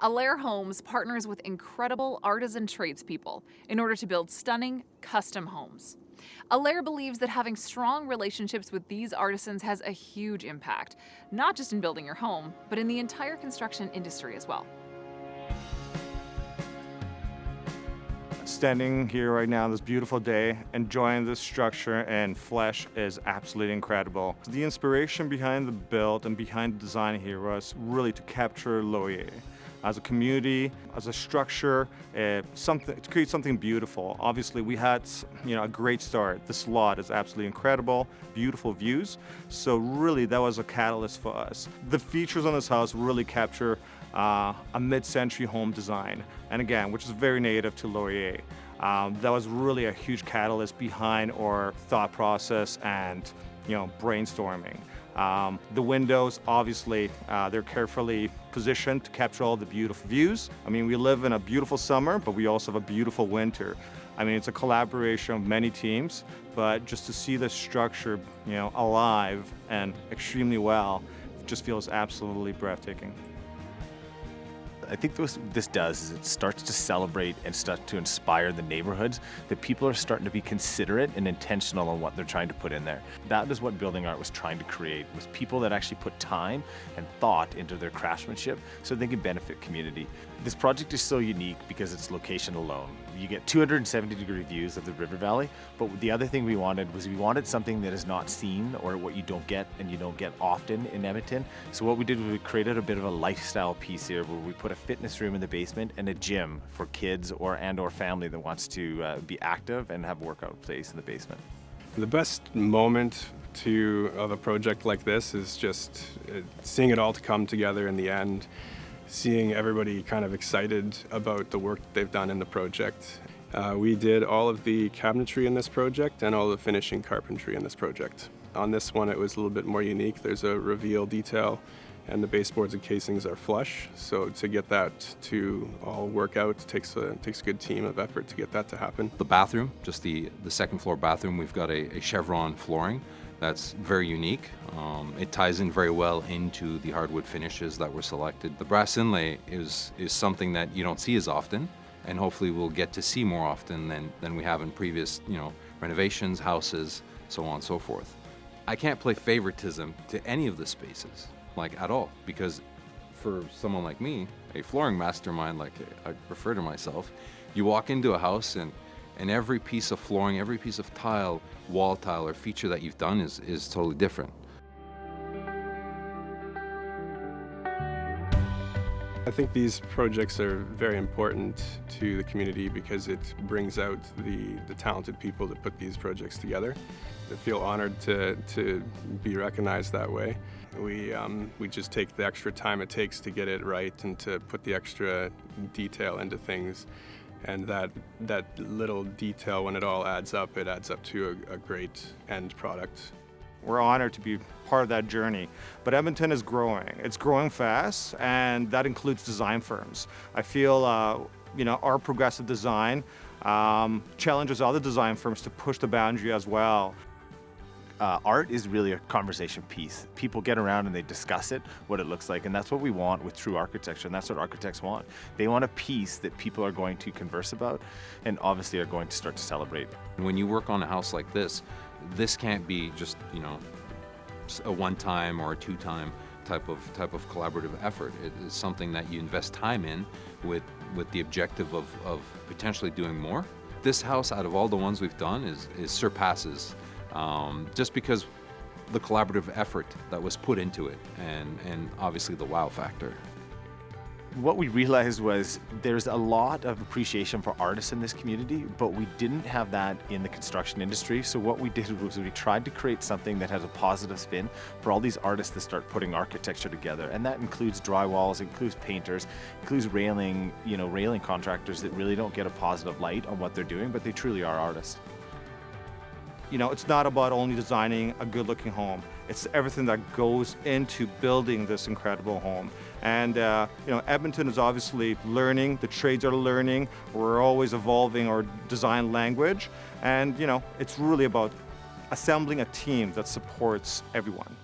Alair Homes partners with incredible artisan tradespeople in order to build stunning, custom homes. Alair believes that having strong relationships with these artisans has a huge impact, not just in building your home, but in the entire construction industry as well. Standing here right now, this beautiful day, enjoying this structure in flesh is absolutely incredible. The inspiration behind the build and behind the design here was really to capture Laurier as a community, as a structure, to create something beautiful. Obviously, we had a great start. This lot is absolutely incredible, beautiful views. So really, that was a catalyst for us. The features on this house really capture a mid-century home design, and again, which is very native to Laurier. That was really a huge catalyst behind our thought process and brainstorming. The windows, obviously, they're carefully positioned to capture all the beautiful views. I mean, we live in a beautiful summer, but we also have a beautiful winter. I mean, it's a collaboration of many teams, but just to see this structure, alive and extremely well, just feels absolutely breathtaking. I think what this does is it starts to celebrate and start to inspire the neighborhoods, that people are starting to be considerate and intentional on what they're trying to put in there. That is what Building Art was trying to create, was people that actually put time and thought into their craftsmanship so they can benefit community. This project is so unique because its location alone. You get 270-degree views of the river valley, but the other thing we wanted was something that is not seen, or what you don't get often in Edmonton. So what we did was we created a bit of a lifestyle piece here where we put a fitness room in the basement and a gym for kids or family that wants to be active and have a workout place in the basement. The best moment of a project like this is just seeing it all to come together in the end. Seeing everybody kind of excited about the work that they've done in the project. We did all of the cabinetry in this project and all the finishing carpentry in this project. On this one, it was a little bit more unique. There's a reveal detail, and the baseboards and casings are flush. So to get that to all work out takes a good team of effort to get that to happen. The bathroom, just the second floor bathroom, we've got a Cephren flooring. That's very unique. It ties in very well into the hardwood finishes that were selected. The brass inlay is something that you don't see as often, and hopefully we'll get to see more often than we have in previous, renovations, houses, so on and so forth. I can't play favoritism to any of the spaces, at all, because for someone like me, a flooring mastermind, like I refer to myself, you walk into a house and every piece of flooring, every piece of tile, wall tile, or feature that you've done is totally different. I think these projects are very important to the community because it brings out the talented people that put these projects together. I feel honored to be recognized that way. We just take the extra time it takes to get it right and to put the extra detail into things. And that little detail, when it all adds up, it adds up to a great end product. We're honored to be part of that journey. But Edmonton is growing. It's growing fast, and that includes design firms. I feel our progressive design challenges other design firms to push the boundary as well. Art is really a conversation piece. People get around and they discuss it, what it looks like, and that's what we want with true architecture, and that's what architects want. They want a piece that people are going to converse about and obviously are going to start to celebrate. When you work on a house like this can't be just, a one-time or a two-time type of collaborative effort. It is something that you invest time in with the objective of potentially doing more. This house, out of all the ones we've done, is surpasses just because the collaborative effort that was put into it and obviously the wow factor. What we realized was there's a lot of appreciation for artists in this community, but we didn't have that in the construction industry. So what we did was we tried to create something that has a positive spin for all these artists that start putting architecture together. And that includes drywalls, includes painters, includes railing contractors that really don't get a positive light on what they're doing, but they truly are artists. It's not about only designing a good-looking home. It's everything that goes into building this incredible home. And Edmonton is obviously learning. The trades are learning. We're always evolving our design language. And it's really about assembling a team that supports everyone.